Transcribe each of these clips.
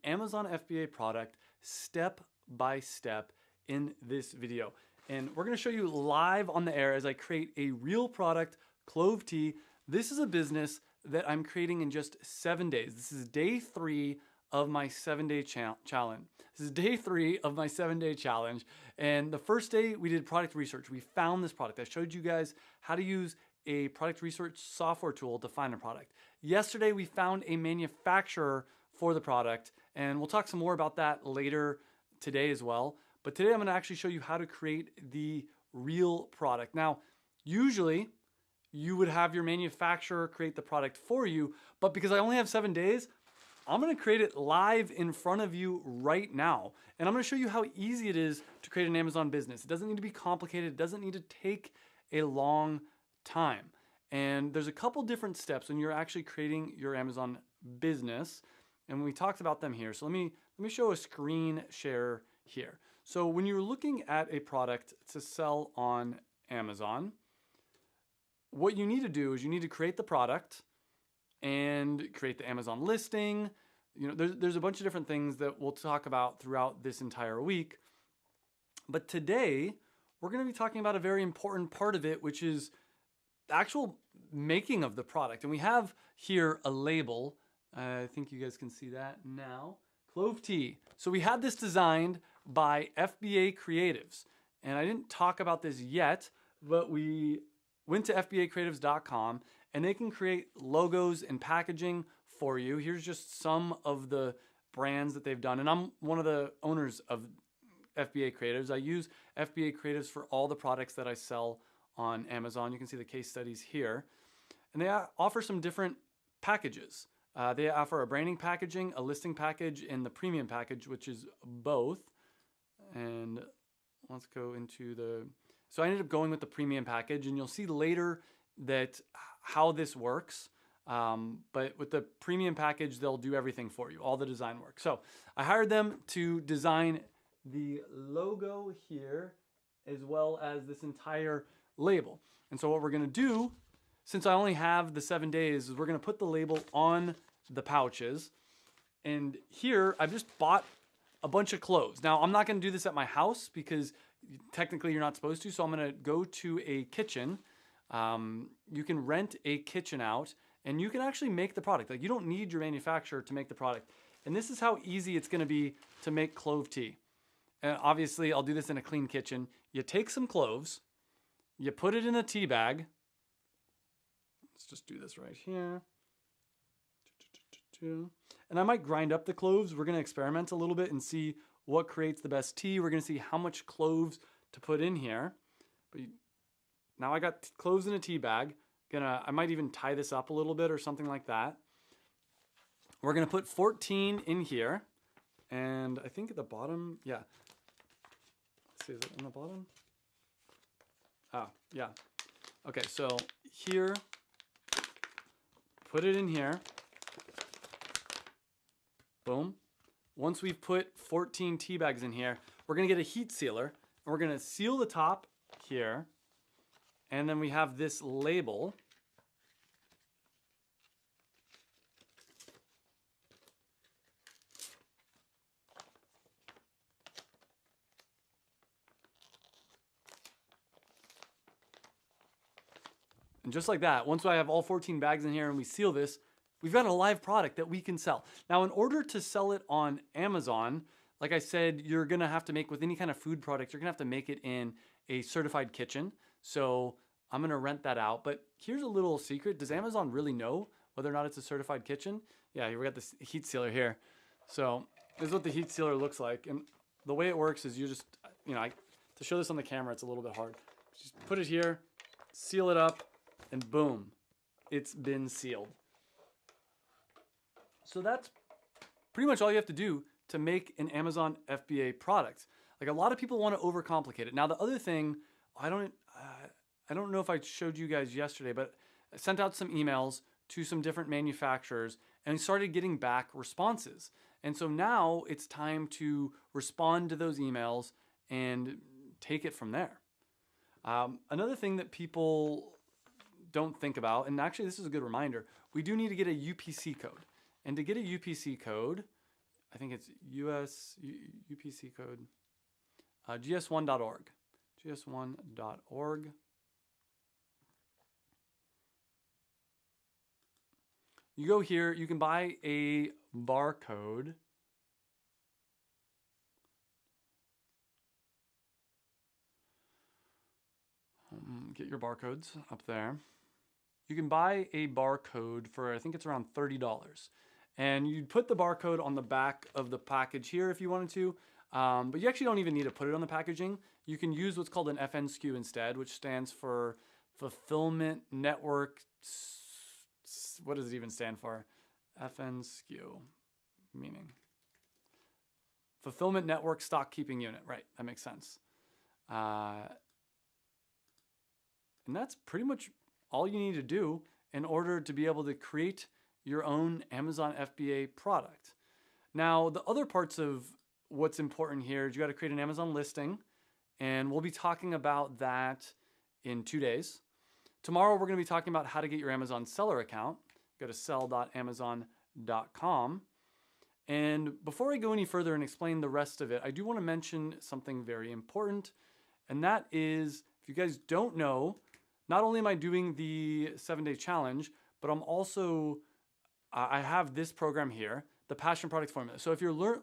Amazon FBA product step by step in this video. And we're gonna show you live on the air as I create a real product, clove tea. This is a business that I'm creating in just 7 days. This is day 3 of my 7-day challenge. This is day 3 of my 7-day challenge. And the first day we did product research. We found this product. I showed you guys how to use a product research software tool to find a product. Yesterday we found a manufacturer for the product, and we'll talk some more about that later today as well. But today I'm gonna actually show you how to create the real product. Now, usually you would have your manufacturer create the product for you, but because I only have 7 days, I'm gonna create it live in front of you right now. And I'm gonna show you how easy it is to create an Amazon business. It doesn't need to be complicated. It doesn't need to take a long time. And there's a couple different steps when you're actually creating your Amazon business. And we talked about them here. So let me show a screen share here. So when you're looking at a product to sell on Amazon, what you need to do is you need to create the product and create the Amazon listing. You know, there's a bunch of different things that we'll talk about throughout this entire week. But today, we're gonna be talking about a very important part of it, which is the actual making of the product. And we have here a label. I think you guys can see that now. Clove tea. So we had this designed by FBA Creatives. And I didn't talk about this yet, but we went to FBAcreatives.com and they can create logos and packaging for you. Here's just some of the brands that they've done. And I'm one of the owners of FBA Creatives. I use FBA Creatives for all the products that I sell on Amazon. You can see the case studies here. And they offer some different packages. They offer a branding packaging, a listing package, and the premium package, which is both. And let's go into the... So I ended up going with the premium package, and you'll see later that how this works. But with the premium package, they'll do everything for you, all the design work. So I hired them to design the logo here, as well as this entire label. And so what we're gonna do, since I only have the 7 days, is we're gonna put the label on the pouches. And here, I've just bought a bunch of cloves. Now, I'm not gonna do this at my house because technically you're not supposed to, so I'm gonna go to a kitchen. You can rent a kitchen out and you can actually make the product. Like, you don't need your manufacturer to make the product. And this is how easy it's gonna be to make clove tea. And obviously, I'll do this in a clean kitchen. You take some cloves, you put it in a tea bag. Let's just do this right here. And I might grind up the cloves. We're gonna experiment a little bit and see what creates the best tea. We're gonna see how much cloves to put in here. But now I got cloves in a tea bag. I might even tie this up a little bit or something like that. We're gonna put 14 in here. And I think at the bottom, yeah. Let's see, is it on the bottom? Oh, yeah. Okay, so here, put it in here. Boom. Once we've put 14 tea bags in here, we're gonna get a heat sealer, and we're gonna seal the top here. And then we have this label. And just like that, once I have all 14 bags in here and we seal this, we've got a live product that we can sell. Now, in order to sell it on Amazon, like I said, you're gonna have to make, with any kind of food product, you're gonna have to make it in a certified kitchen. So I'm gonna rent that out. But here's a little secret. Does Amazon really know whether or not it's a certified kitchen? Yeah, we got this heat sealer here. So this is what the heat sealer looks like. And the way it works is you just, you know, to show this on the camera, it's a little bit hard. Just put it here, seal it up, and boom, it's been sealed. So that's pretty much all you have to do to make an Amazon FBA product. Like, a lot of people want to overcomplicate it. Now, the other thing, I don't know if I showed you guys yesterday, but I sent out some emails to some different manufacturers and started getting back responses. And so now it's time to respond to those emails and take it from there. Another thing that people don't think about, and actually this is a good reminder, we do need to get a UPC code. And to get a UPC code, I think it's US UPC code, gs1.org, gs1.org. You go here, you can buy a barcode. Get your barcodes up there. You can buy a barcode for, I think it's around $30. And you'd put the barcode on the back of the package here if you wanted to, but you actually don't even need to put it on the packaging. You can use what's called an FNSKU instead, which stands for Fulfillment Network. What does it even stand for? FNSKU, meaning Fulfillment Network Stock Keeping Unit. Right, that makes sense. And that's pretty much all you need to do in order to be able to create your own Amazon FBA product. Now, the other parts of what's important here is you got to create an Amazon listing, and we'll be talking about that in 2 days. Tomorrow, we're going to be talking about how to get your Amazon seller account. Go to sell.amazon.com. And before I go any further and explain the rest of it, I do want to mention something very important, and that is, if you guys don't know, not only am I doing the 7-day challenge, but I'm also, I have this program here, the Passion Product Formula. So if you're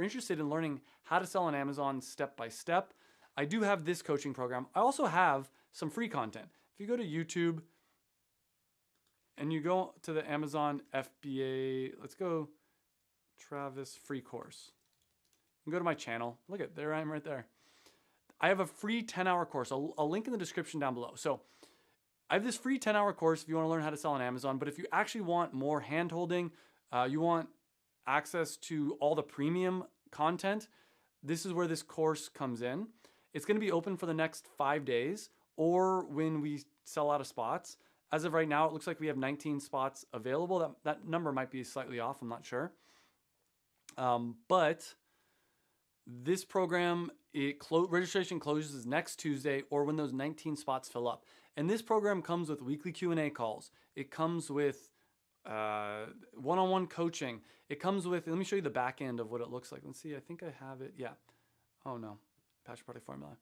interested in learning how to sell on Amazon step by step, I do have this coaching program. I also have some free content. If you go to YouTube and you go to the Amazon FBA, let's go Travis free course. You can go to my channel. Look at, there I am right there. I have a free 10-hour course. I'll link in the description down below. So I have this free 10-hour course if you want to learn how to sell on Amazon. But if you actually want more hand-holding, you want access to all the premium content, this is where this course comes in. It's going to be open for the next 5 days or when we sell out of spots. As of right now, it looks like we have 19 spots available. That number might be slightly off. I'm not sure. But this program, registration closes next Tuesday or when those 19 spots fill up. And this program comes with weekly Q&A calls. It comes with one-on-one coaching. It comes with, let me show you the back end of what it looks like. Let's see, I think I have it. Yeah. Oh no, Passion Product Formula.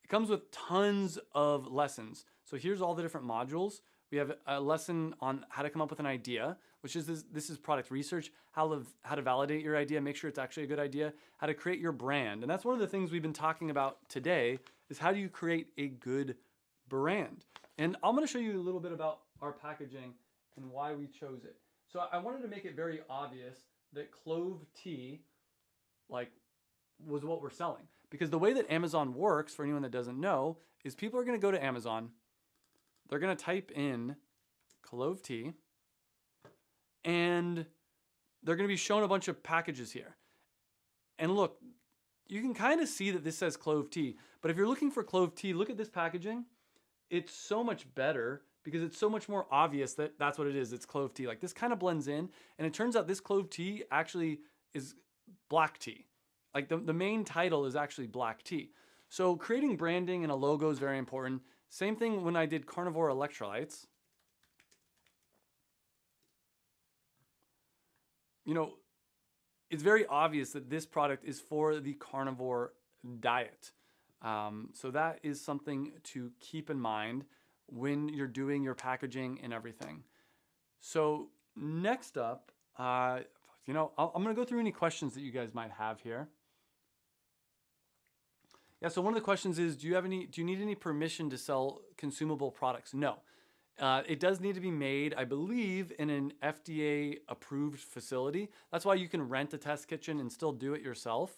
It comes with tons of lessons. So here's all the different modules. We have a lesson on how to come up with an idea, which is this is product research, how to validate your idea, make sure it's actually a good idea, how to create your brand. And that's one of the things we've been talking about today is how do you create a good brand? And I'm going to show you a little bit about our packaging and why we chose it. So I wanted to make it very obvious that clove tea was what we're selling. Because the way that Amazon works, for anyone that doesn't know, is people are going to go to Amazon, they're going to type in clove tea, and they're going to be shown a bunch of packages here. And look, you can kind of see that this says clove tea, but if you're looking for clove tea, look at this packaging. It's so much better because it's so much more obvious that that's what it is. It's clove tea. Like this kind of blends in, and it turns out this clove tea actually is black tea. Like the main title is actually black tea. So creating branding and a logo is very important. Same thing when I did carnivore electrolytes. You know, it's very obvious that this product is for the carnivore diet. So that is something to keep in mind when you're doing your packaging and everything. So next up, I'm going to go through any questions that you guys might have here. Yeah, so one of the questions is, do you need any permission to sell consumable products? No. It does need to be made, I believe, in an FDA approved facility. That's why you can rent a test kitchen and still do it yourself.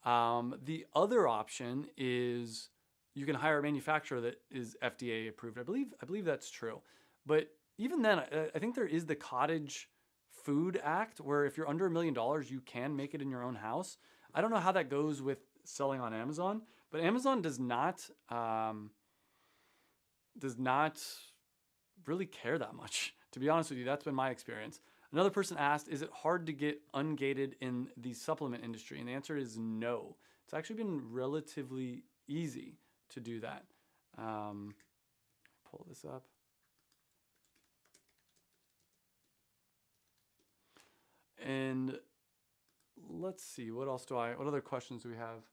The other option is you can hire a manufacturer that is FDA approved. I believe that's true. But even then, I think there is the Cottage Food Act where if you're under $1 million, you can make it in your own house. I don't know how that goes with selling on Amazon, but Amazon does not really care that much. To be honest with you, that's been my experience. Another person asked, is it hard to get ungated in the supplement industry? And the answer is no. It's actually been relatively easy to do that. Pull this up. And let's see, what other questions do we have?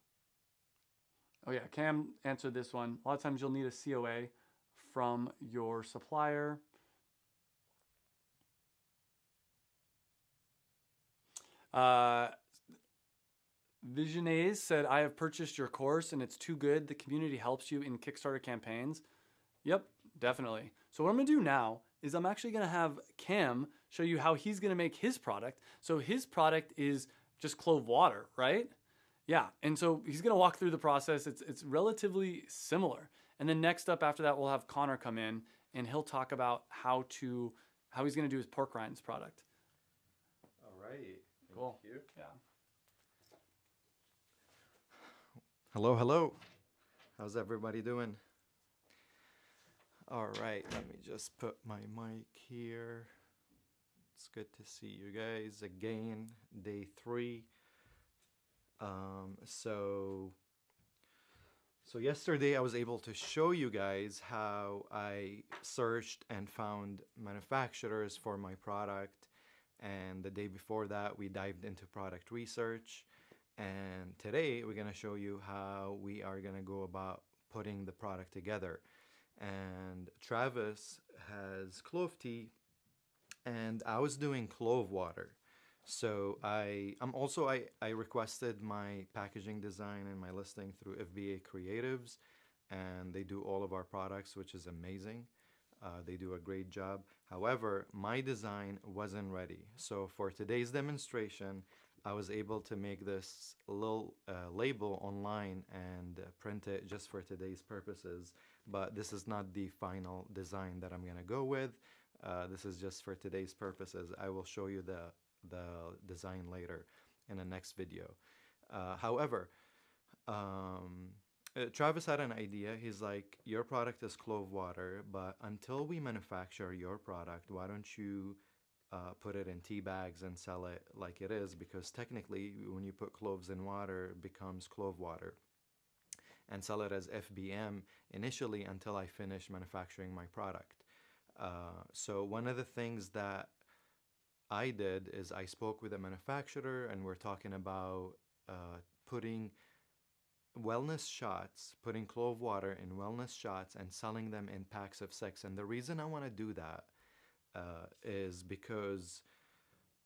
Oh yeah, Cam answered this one. A lot of times you'll need a COA from your supplier. Visionaise said, I have purchased your course and it's too good. The community helps you in Kickstarter campaigns. Yep, definitely. So what I'm gonna do now is I'm actually gonna have Cam show you how he's gonna make his product. So his product is just clove water, right? Yeah, and so he's gonna walk through the process. It's relatively similar. And then next up after that, we'll have Connor come in and he'll talk about how he's gonna do his pork rinds product. All right. Cool. Thank you. Yeah. Hello. How's everybody doing? All right, let me just put my mic here. It's good to see you guys again, day 3. So yesterday I was able to show you guys how I searched and found manufacturers for my product. And the day before that, we dived into product research. And today we're gonna show you how we are gonna go about putting the product together. And Travis has clove tea and I was doing clove water. So I requested my packaging design and my listing through FBA Creatives, and they do all of our products, which is amazing. They do a great job. However, my design wasn't ready. So for today's demonstration, I was able to make this little label online and print it just for today's purposes. But this is not the final design that I'm gonna go with. This is just for today's purposes. I will show you the design later in the next video. However, Travis had an idea. He's like, your product is clove water, but until we manufacture your product, why don't you put it in tea bags and sell it like it is? Because technically, when you put cloves in water, it becomes clove water. And sell it as FBM initially until I finish manufacturing my product. So one of the things that I did is I spoke with a manufacturer and we're talking about putting wellness shots, putting clove water in wellness shots and selling them in packs of 6. And the reason I want to do that is because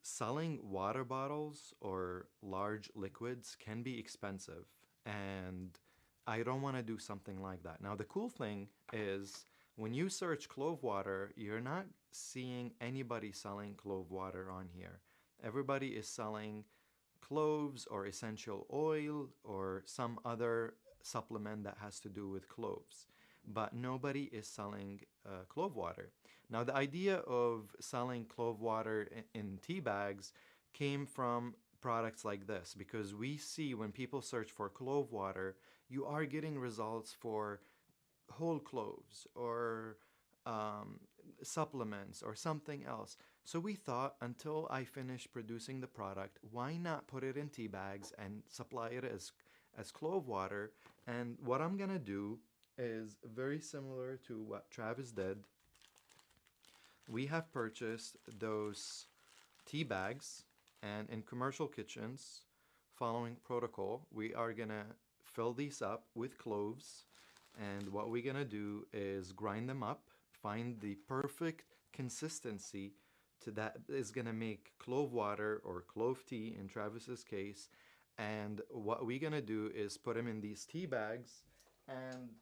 selling water bottles or large liquids can be expensive, and I don't want to do something like that. Now, the cool thing is when you search clove water, you're not seeing anybody selling clove water on here. Everybody is selling cloves or essential oil or some other supplement that has to do with cloves, but nobody is selling clove water. Now, the idea of selling clove water in tea bags came from products like this, because we see when people search for clove water, you are getting results for whole cloves or supplements or something else. So we thought, until I finish producing the product, why not put it in tea bags and supply it as clove water? And what I'm gonna do is very similar to what Travis did. We have purchased those tea bags, and in commercial kitchens, following protocol, we are gonna fill these up with cloves. And what we're gonna do is grind them up, find the perfect consistency that is gonna make clove water or clove tea in Travis's case. And what we're gonna do is put them in these tea bags, and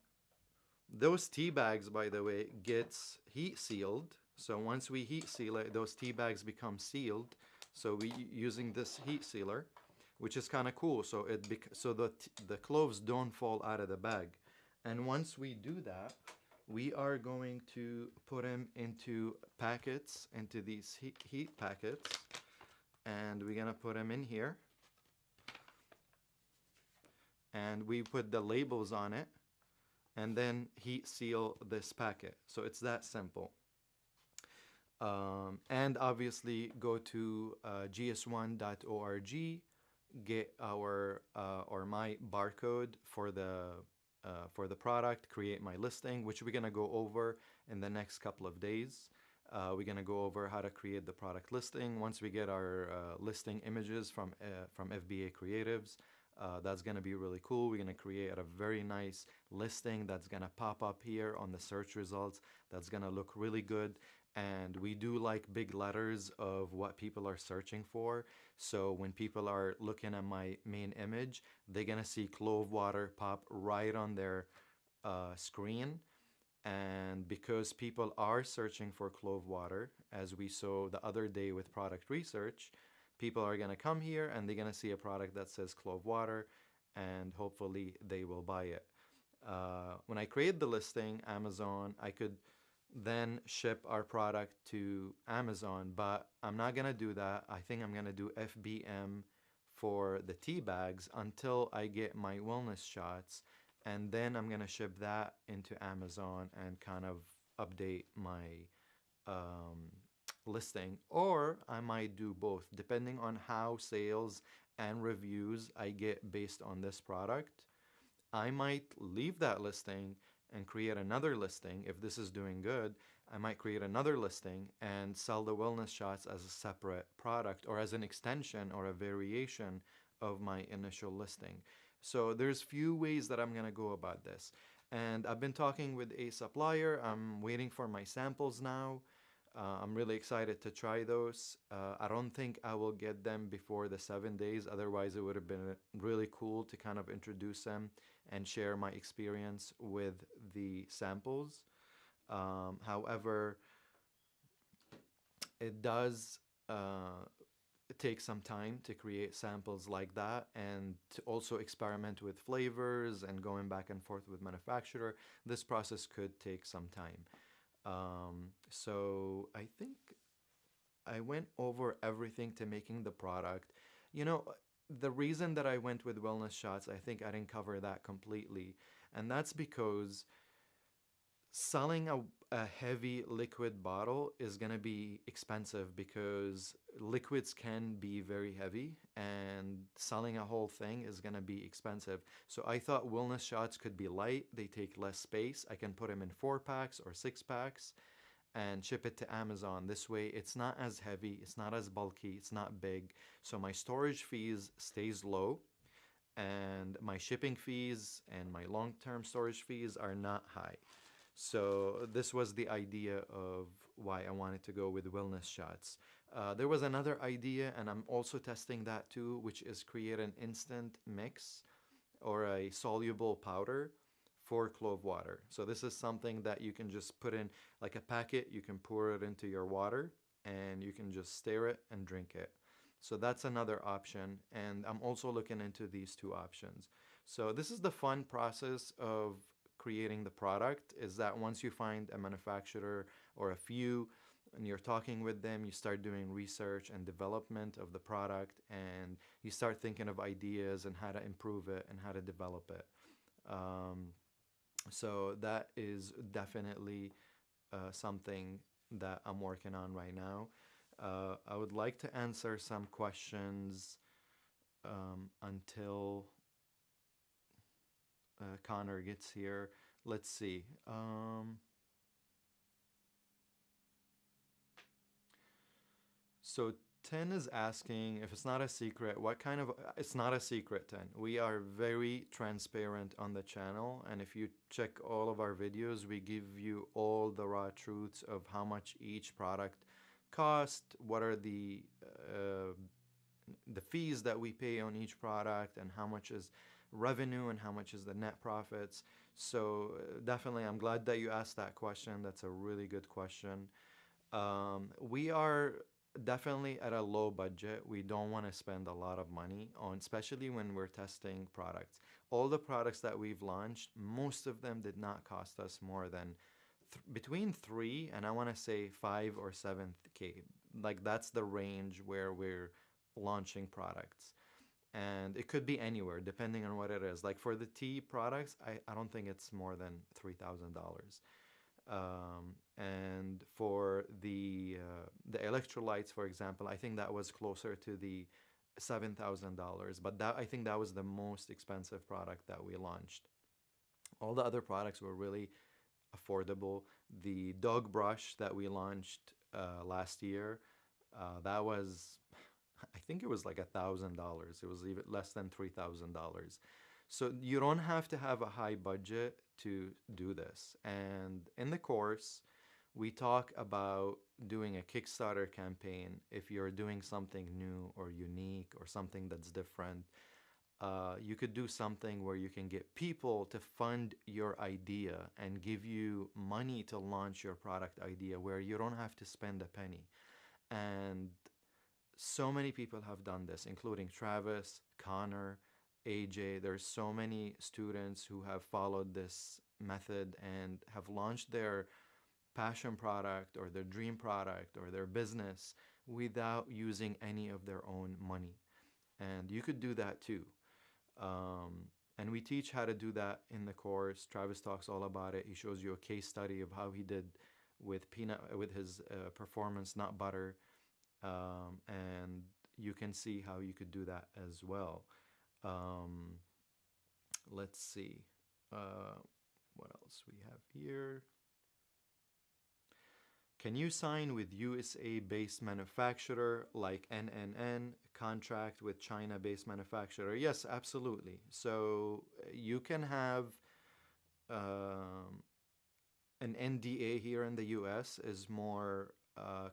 those tea bags, by the way, gets heat sealed. So once we heat seal it, those tea bags become sealed. So we using this heat sealer, which is kind of cool. So the cloves don't fall out of the bag. And once we do that, we are going to put them into packets, into these heat packets, and we're gonna put them in here. And we put the labels on it, and then heat seal this packet. So it's that simple. And obviously go to gs1.org, get our or my barcode for the product, create my listing, which we're gonna go over in the next couple of days. We're gonna go over how to create the product listing. Once we get our listing images from FBA Creatives, that's gonna be really cool. We're gonna create a very nice listing that's gonna pop up here on the search results. That's gonna look really good. And we do like big letters of what people are searching for. So when people are looking at my main image, they're gonna see clove water pop right on their screen. And because people are searching for clove water, as we saw the other day with product research, people are going to come here and they're going to see a product that says clove water, and hopefully they will buy it. When I create the listing, Amazon, I could then ship our product to Amazon, but I'm not going to do that. I think I'm going to do FBM for the tea bags until I get my wellness shots, and then I'm gonna ship that into Amazon and kind of update my um, listing. Or I might do both, depending on how sales and reviews I get based on this product. I might leave that listing and create another listing. If this is doing good, I might create another listing and sell the wellness shots as a separate product or as an extension or a variation of my initial listing. So there's few ways that I'm going to go about this. And I've been talking with a supplier. I'm waiting for my samples now. I'm really excited to try those. I don't think I will get them before the 7 days. Otherwise, it would have been really cool to kind of introduce them and share my experience with the samples. However, it does take some time to create samples like that and to also experiment with flavors and going back and forth with manufacturer. This process could take some time. So I think I went over everything to making the product. You know, the reason that I went with wellness shots, I think I didn't cover that completely. And that's because selling a heavy liquid bottle is going to be expensive because liquids can be very heavy and selling a whole thing is going to be expensive. So I thought wellness shots could be light, they take less space. I can put them in 4 packs or 6 packs and ship it to Amazon. This way it's not as heavy, it's not as bulky, it's not big. So my storage fees stays low and my shipping fees and my long-term storage fees are not high. So this was the idea of why I wanted to go with wellness shots. There was another idea, and I'm also testing that too, which is create an instant mix or a soluble powder for clove water. So this is something that you can just put in like a packet, you can pour it into your water and you can just stir it and drink it. So that's another option, and I'm also looking into these two options. So this is the fun process of creating the product, is that once you find a manufacturer or a few and you're talking with them, you start doing research and development of the product, and you start thinking of ideas and how to improve it and how to develop it. So that is definitely something that I'm working on right now. I would like to answer some questions until Connor gets here. Let's see. So 10 is asking if it's not a secret, what kind of, it's not a secret, 10. We are very transparent on the channel, and if you check all of our videos, we give you all the raw truths of how much each product cost, what are the fees that we pay on each product, and how much is revenue and how much is the net profits. So definitely, I'm glad that you asked that question. That's a really good question. We are definitely at a low budget. We don't want to spend a lot of money on, especially when we're testing products. All the products that we've launched, most of them did not cost us more than between 3 and I want to say 5 or 7K. Like that's the range where we're launching products. And it could be anywhere depending on what it is. Like for the tea products, I don't think it's more than $3,000. And for the electrolytes, for example, I think that was closer to the $7,000. But that, I think that was the most expensive product that we launched. All the other products were really affordable. The dog brush that we launched last year. That was, I think it was like $1,000. It was even less than $3,000. So you don't have to have a high budget to do this. And in the course, we talk about doing a Kickstarter campaign if you're doing something new or unique or something that's different. You could do something where you can get people to fund your idea and give you money to launch your product idea where you don't have to spend a penny. And so many people have done this, including Travis, Connor, AJ. There's so many students who have followed this method and have launched their passion product or their dream product or their business without using any of their own money. And you could do that too. And we teach how to do that in the course. Travis talks all about it. He shows you a case study of how he did with his performance nut butter, and you can see how you could do that as well. Um, let's see what else we have here. Can you sign with USA-based manufacturer like NNN, contract with China-based manufacturer? Yes, absolutely. So you can have an NDA here in the US is more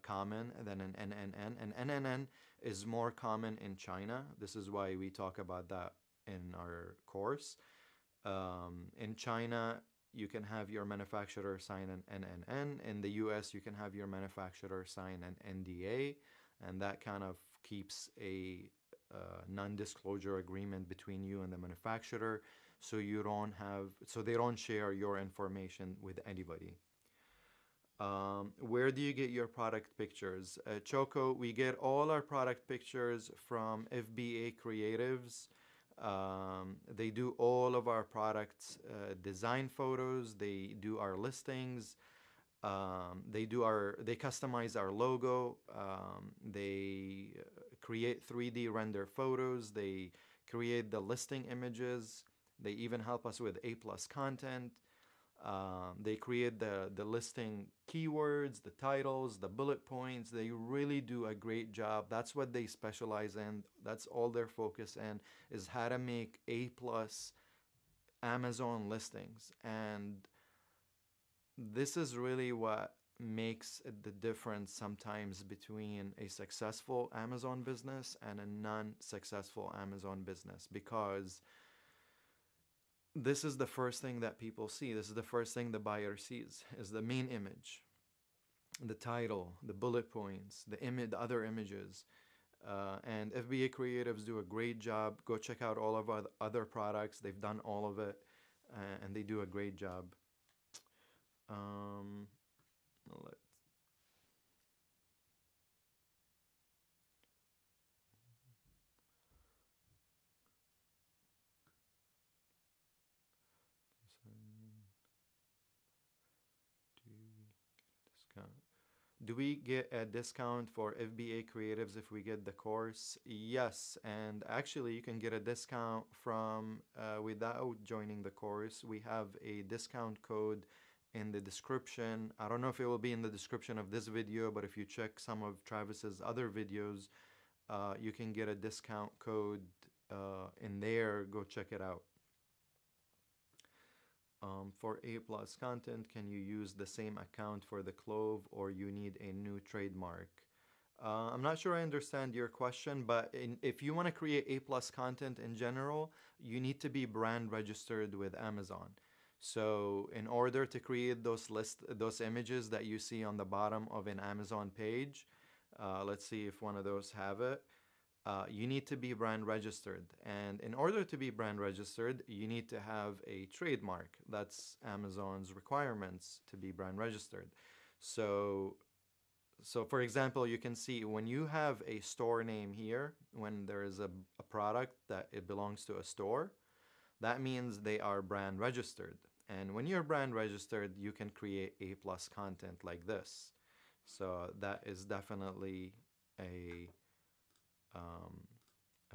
common than an NNN, and NNN is more common in China. This is why we talk about that in our course. In China, you can have your manufacturer sign an NNN. In the US, you can have your manufacturer sign an NDA, and that kind of keeps a non-disclosure agreement between you and the manufacturer, so they don't share your information with anybody. Where do you get your product pictures? Choco, we get all our product pictures from FBA Creatives. They do all of our products design photos. They do our listings. They customize our logo. They create 3D render photos. They create the listing images. They even help us with A+ content. They create the listing keywords, the titles, the bullet points. They really do a great job. That's what they specialize in. That's all their focus in, is how to make A+ Amazon listings. And this is really what makes the difference sometimes between a successful Amazon business and a non-successful Amazon business, because this is the first thing that people see. This is the first thing the buyer sees, is the main image, the title, the bullet points, the other images. And FBA Creatives do a great job. Go check out all of our other products. They've done all of it, and they do a great job. Let's Do we get a discount for FBA Creatives if we get the course? Yes, and actually you can get a discount from without joining the course. We have a discount code in the description. I don't know if it will be in the description of this video, but if you check some of Travis's other videos, you can get a discount code in there. Go check it out. For A+ content, can you use the same account for the Clove, or you need a new trademark? I'm not sure I understand your question, but if you want to create A+ content in general, you need to be brand registered with Amazon. So in order to create those images that you see on the bottom of an Amazon page, let's see if one of those have it. You need to be brand registered. And in order to be brand registered, you need to have a trademark. That's Amazon's requirements to be brand registered. So for example, you can see when you have a store name here, when there is a product that it belongs to a store, that means they are brand registered. And when you're brand registered, you can create A+ content like this. So that is definitely a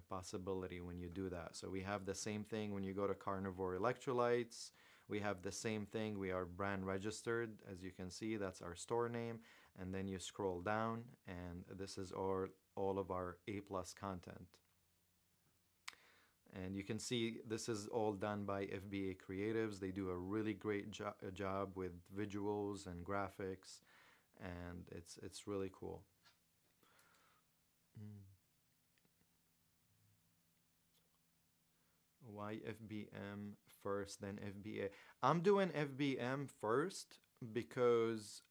possibility when you do that. So we have the same thing when you go to Carnivore Electrolytes. We have the same thing. We are brand registered. As you can see, that's our store name. and then you scroll down, and this is all of our A plus content. And you can see this is all done by FBA Creatives. They do a really great job with visuals and graphics, and it's really cool. Mm. Why FBM first, then FBA? I'm doing FBM first because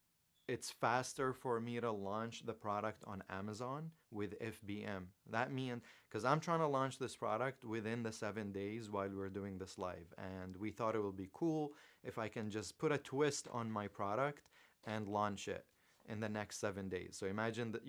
it's faster for me to launch the product on Amazon with FBM. That means because I'm trying to launch this product within the 7 days while we're doing this live, and we thought it would be cool if I can just put a twist on my product and launch it in the next 7 days. So imagine that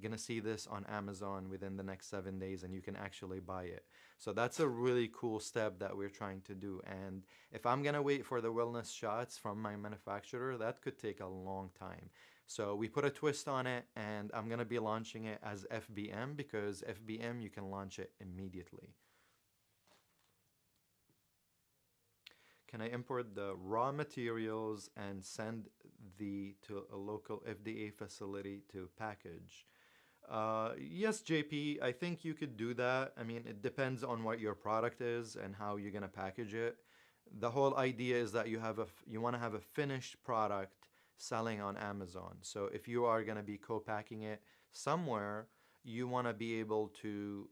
gonna see this on Amazon within the next 7 days, and you can actually buy it. So that's a really cool step that we're trying to do. And if I'm gonna wait for the wellness shots from my manufacturer, that could take a long time. So we put a twist on it, and I'm gonna be launching it as FBM because FBM you can launch it immediately. Can I import the raw materials and send to a local FDA facility to package? Yes, JP, I think you could do that. I mean, it depends on what your product is and how you're gonna package it. The whole idea is that you want to have a finished product selling on Amazon. So if you are gonna be co-packing it somewhere, you want to be able to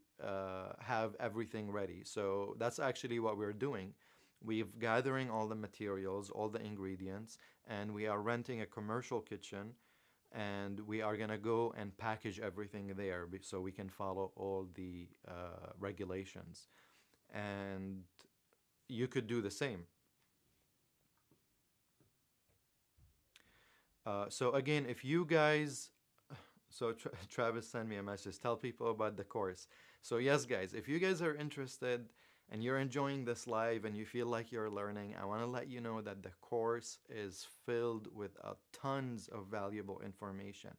have everything ready. So that's actually what we're doing. We're gathering all the materials, all the ingredients, and we are renting a commercial kitchen, and we are gonna go and package everything there so we can follow all the regulations. And you could do the same. So again, if you guys, so Travis sent me a message. Tell people about the course. So yes, guys, if you guys are interested and you're enjoying this live and you feel like you're learning, I want to let you know that the course is filled with tons of valuable information.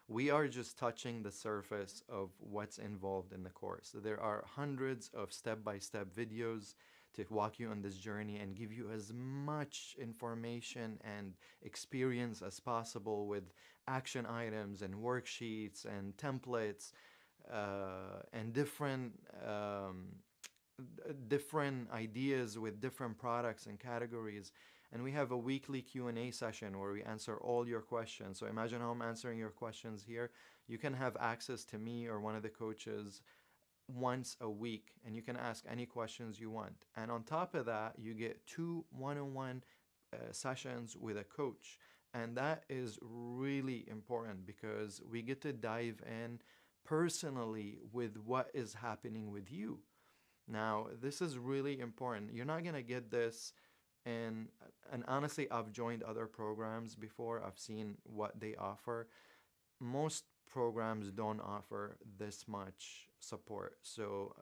We are just touching the surface of what's involved in the course. There are hundreds of step-by-step videos to walk you on this journey and give you as much information and experience as possible with action items and worksheets and templates and different ideas with different products and categories. And we have a weekly Q&A session where we answer all your questions. So imagine how I'm answering your questions here. You can have access to me or one of the coaches once a week, and you can ask any questions you want. And on top of that, you get 2 one-on-one sessions with a coach. And that is really important because we get to dive in personally with what is happening with you. Now, this is really important. You're not going to get this and honestly, I've joined other programs before. I've seen what they offer. Most programs don't offer this much support. So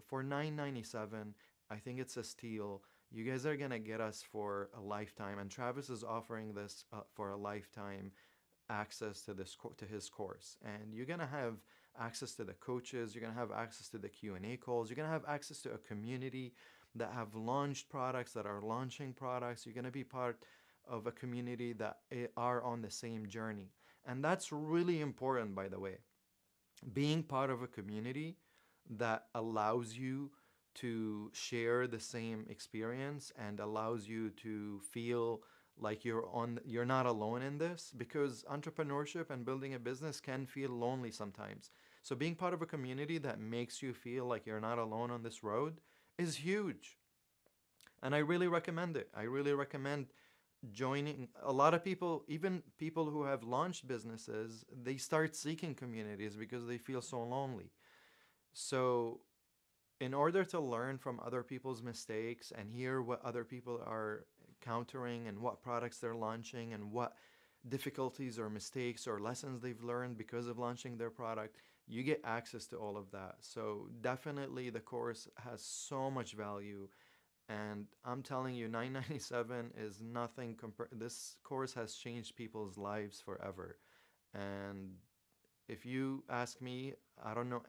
for $9.97, I think it's a steal. You guys are gonna get us for a lifetime, and Travis is offering this for a lifetime access to to his course. And you're gonna have access to the coaches. You're gonna have access to the Q&A calls. You're gonna have access to a community that have launched products, that are launching products. You're gonna be part of a community that are on the same journey. And that's really important, by the way. Being part of a community that allows you to share the same experience and allows you to feel like you're not alone in this, because entrepreneurship and building a business can feel lonely sometimes. So being part of a community that makes you feel like you're not alone on this road is huge. And I really recommend it. I really recommend joining. A lot of people, even people who have launched businesses, they start seeking communities because they feel so lonely. So in order to learn from other people's mistakes and hear what other people are countering and what products they're launching and what difficulties or mistakes or lessons they've learned because of launching their product, you get access to all of that. So definitely the course has so much value. And I'm telling you, $9.97 is nothing compared. This course has changed people's lives forever. And if you ask me, I don't know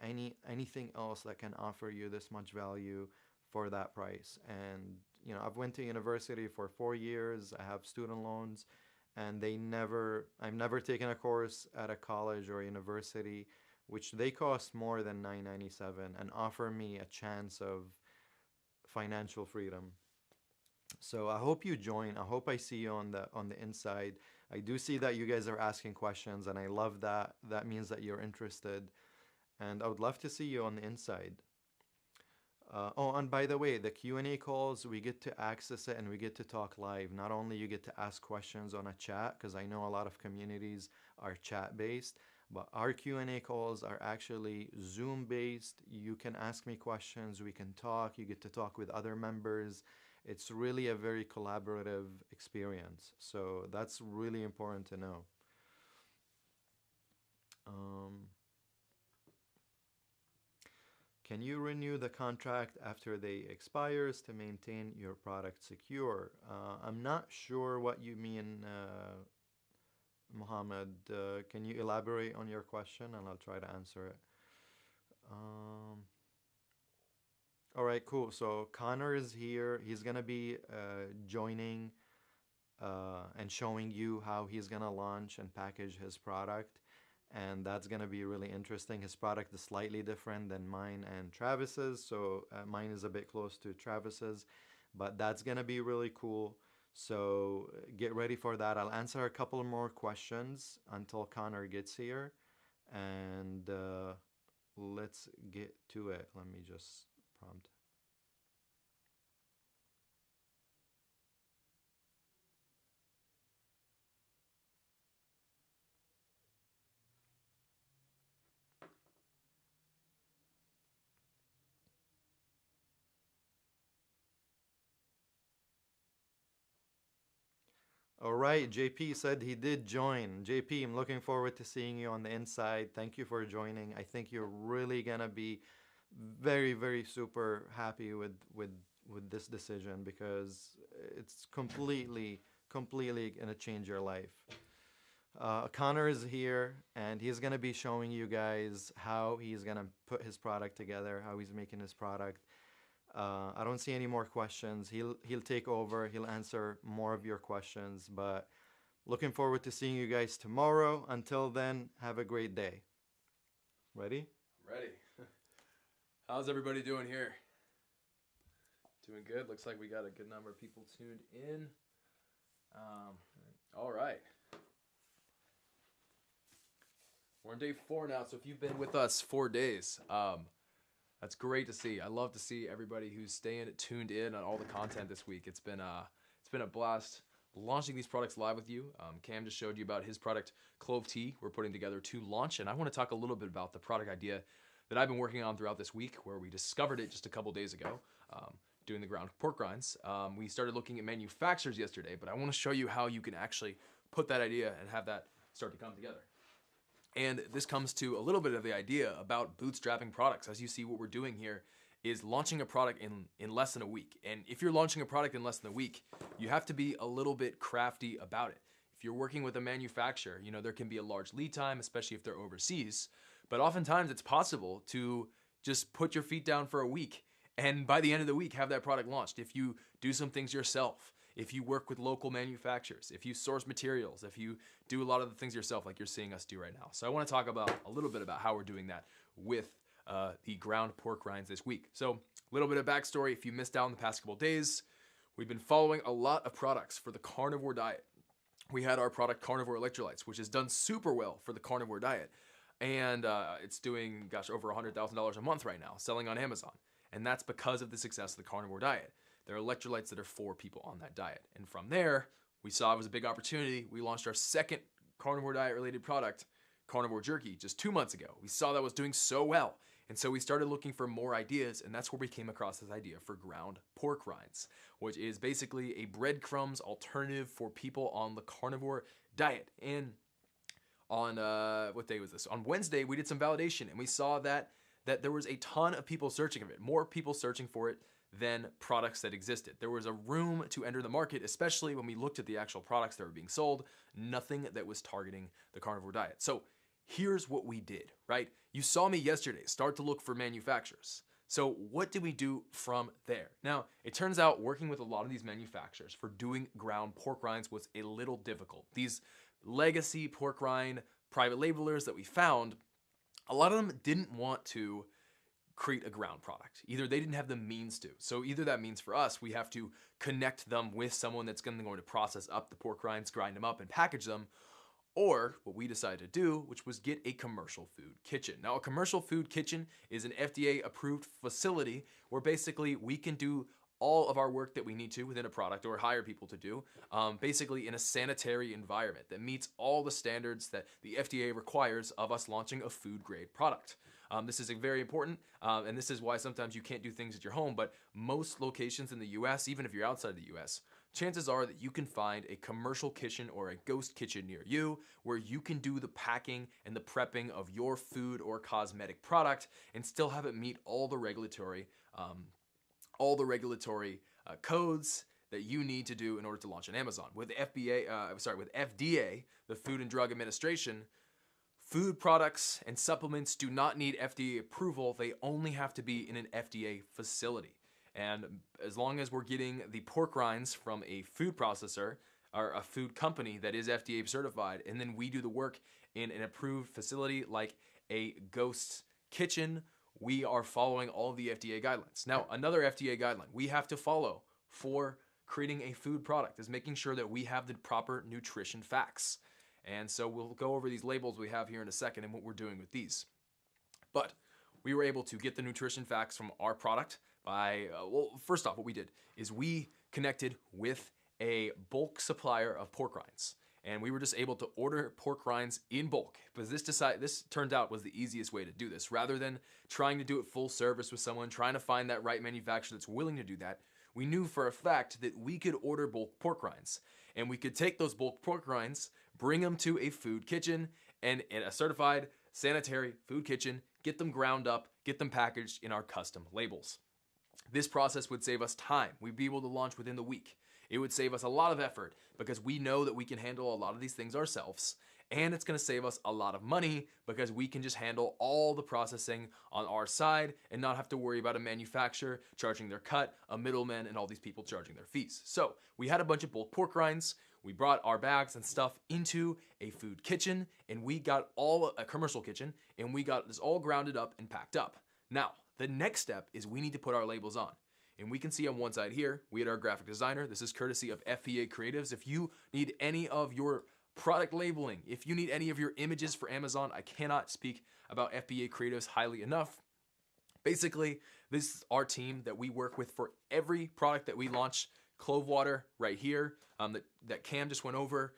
anything else that can offer you this much value for that price. And I've went to university for 4 years. I have student loans, and I've never taken a course at a college or university, which they cost more than $9.97 and offer me a chance of financial freedom. So I hope you join. I hope I see you on the inside. I do see that you guys are asking questions, and I love that. That means that you're interested, and I would love to see you on the inside. Oh, and by the way, the Q&A calls, we get to access it and we get to talk live. Not only you get to ask questions on a chat, because I know a lot of communities are chat based, but our Q&A calls are actually Zoom based. You can ask me questions, we can talk, you get to talk with other members. It's really a very collaborative experience. So that's really important to know. Um, Can you renew the contract after they expires to maintain your product secure? I'm not sure what you mean, Mohammed. Can you elaborate on your question and I'll try to answer it. Um, all right, cool. So Connor is here. He's gonna be joining and showing you how he's gonna launch and package his product. And that's gonna be really interesting. His product is slightly different than mine and Travis's, so mine is a bit close to Travis's, but that's gonna be really cool. So get ready for that. I'll answer a couple more questions until Connor gets here, and let's get to it. Let me just prompt. All right, JP said he did join. JP, I'm looking forward to seeing you on the inside. Thank you for joining. I think you're really gonna be very, very super happy with this decision because it's completely gonna change your life. Connor is here and he's gonna be showing you guys how he's gonna put his product together, how he's making his product. I don't see any more questions. He'll take over. He'll answer more of your questions. But looking forward to seeing you guys tomorrow. Until then, have a great day. Ready? Ready. How's everybody doing here? Doing good. Looks like we got a good number of people tuned in. All right. We're on day 4 now, so if you've been with us 4 days, that's great to see. I love to see everybody who's staying tuned in on all the content this week. It's been a blast launching these products live with you. Cam just showed you about his product, Clove Tea, we're putting together to launch, and I want to talk a little bit about the product idea that I've been working on throughout this week, where we discovered it just a couple days ago, doing the ground pork rinds. We started looking at manufacturers yesterday, but I want to show you how you can actually put that idea and have that start to come together. And this comes to a little bit of the idea about bootstrapping products. As you see, what we're doing here is launching a product in less than a week. And if you're launching a product in less than a week, you have to be a little bit crafty about it. If you're working with a manufacturer, you know, there can be a large lead time, especially if they're overseas. But oftentimes it's possible to just put your feet down for a week and by the end of the week have that product launched. If you do some things yourself, if you work with local manufacturers, if you source materials, if you do a lot of the things yourself like you're seeing us do right now. So I want to talk about a little bit about how we're doing that with the ground pork rinds this week. So a little bit of backstory, if you missed out in the past couple days, we've been following a lot of products for the carnivore diet. We had our product Carnivore Electrolytes, which has done super well for the carnivore diet. And it's doing, gosh, over $100,000 a month right now, selling on Amazon. And that's because of the success of the carnivore diet. There are electrolytes that are for people on that diet. And from there, we saw it was a big opportunity. We launched our second carnivore diet related product, Carnivore Jerky, just 2 months ago. We saw that was doing so well. And so we started looking for more ideas, and that's where we came across this idea for ground pork rinds, which is basically a breadcrumbs alternative for people on the carnivore diet. And on, what day was this? On Wednesday, we did some validation, and we saw that there was a ton of people searching for it, more people searching for it than products that existed. There was a room to enter the market, especially when we looked at the actual products that were being sold, nothing that was targeting the carnivore diet. So here's what we did, right? You saw me yesterday start to look for manufacturers, So what do we do from there? Now, it turns out working with a lot of these manufacturers for doing ground pork rinds was a little difficult. These legacy pork rind private labelers that we found, a lot of them didn't want to create a ground product. Either they didn't have the means to. So either that means for us, we have to connect them with someone that's going to process up the pork rinds, grind them up, and package them, or what we decided to do, which was get a commercial food kitchen. Now, a commercial food kitchen is an FDA approved facility where basically we can do all of our work that we need to within a product or hire people to do, basically in a sanitary environment that meets all the standards that the FDA requires of us launching a food grade product. This is very important, and this is why sometimes you can't do things at your home, but most locations in the US, even if you're outside the US, chances are that you can find a commercial kitchen or a ghost kitchen near you where you can do the packing and the prepping of your food or cosmetic product and still have it meet all the regulatory codes that you need to do in order to launch on Amazon. With FDA, the Food and Drug Administration, food products and supplements do not need FDA approval. They only have to be in an FDA facility. And as long as we're getting the pork rinds from a food processor or a food company that is FDA certified, and then we do the work in an approved facility like a ghost kitchen, we are following all of the FDA guidelines. Now, another FDA guideline we have to follow for creating a food product is making sure that we have the proper nutrition facts. And so we'll go over these labels we have here in a second and what we're doing with these. But we were able to get the nutrition facts from our product by, first off, what we did is we connected with a bulk supplier of pork rinds. And we were just able to order pork rinds in bulk. But this turned out was the easiest way to do this. Rather than trying to do it full service with someone, trying to find that right manufacturer that's willing to do that, we knew for a fact that we could order bulk pork rinds. And we could take those bulk pork rinds, bring them to a food kitchen, and in a certified sanitary food kitchen, get them ground up, get them packaged in our custom labels. This process would save us time. We'd be able to launch within the week. It would save us a lot of effort because we know that we can handle a lot of these things ourselves. And it's going to save us a lot of money because we can just handle all the processing on our side and not have to worry about a manufacturer charging their cut, a middleman, and all these people charging their fees. So we had a bunch of bulk pork rinds. We brought our bags and stuff into a food kitchen, and we got a commercial kitchen, and we got this all grounded up and packed up. Now, the next step is we need to put our labels on. And we can see on one side here, we had our graphic designer. This is courtesy of FBA Creatives. If you need any of your product labeling, if you need any of your images for Amazon, I cannot speak about FBA Creatives highly enough. Basically, this is our team that we work with for every product that we launch. Clove water right here that Cam just went over.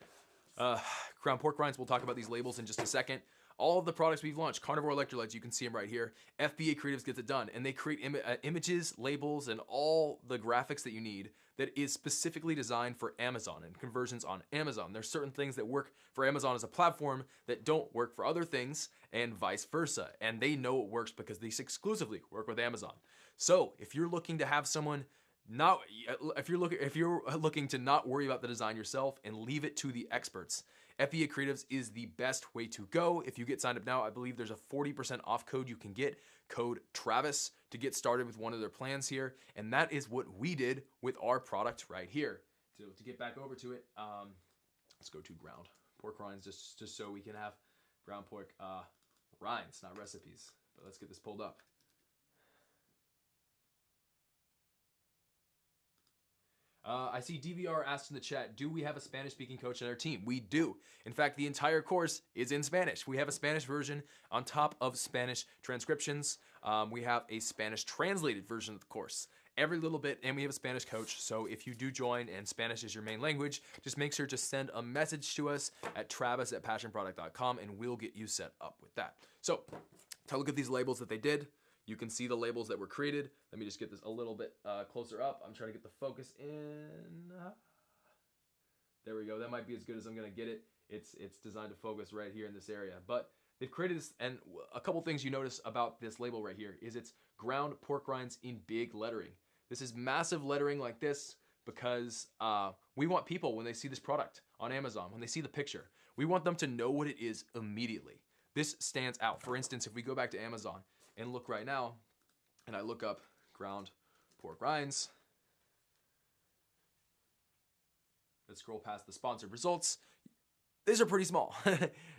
Ground pork rinds, we'll talk about these labels in just a second. All of the products we've launched, carnivore electrolytes, you can see them right here. FBA Creatives gets it done, and they create images, labels, and all the graphics that you need that is specifically designed for Amazon and conversions on Amazon. There's certain things that work for Amazon as a platform that don't work for other things, and vice versa. And they know it works because these exclusively work with Amazon. So if you're looking to have someone if you're looking to not worry about the design yourself and leave it to the experts, FBA Creatives is the best way to go. If you get signed up now, I believe there's a 40% off code you can get, code Travis, to get started with one of their plans here. And that is what we did with our product right here. So to get back over to it, let's go to ground pork rinds just so we can have ground pork rinds, not recipes. But let's get this pulled up. I see DVR asked in the chat, do we have a Spanish-speaking coach on our team? We do. In fact, the entire course is in Spanish. We have a Spanish version on top of Spanish transcriptions. We have a Spanish translated version of the course. Every little bit, and we have a Spanish coach. So if you do join and Spanish is your main language, just make sure to send a message to us at travis@passionproduct.com and we'll get you set up with that. So, take a look at these labels that they did. You can see the labels that were created. Let me just get this a little bit closer up. I'm trying to get the focus in. There we go. That might be as good as I'm going to get it. It's designed to focus right here in this area. But they've created this, and a couple things you notice about this label right here is it's ground pork rinds in big lettering. This is massive lettering like this because we want people, when they see this product on Amazon, when they see the picture, we want them to know what it is immediately. This stands out. For instance, if we go back to Amazon and look right now, and I look up ground pork rinds, let's scroll past the sponsored results. These are pretty small,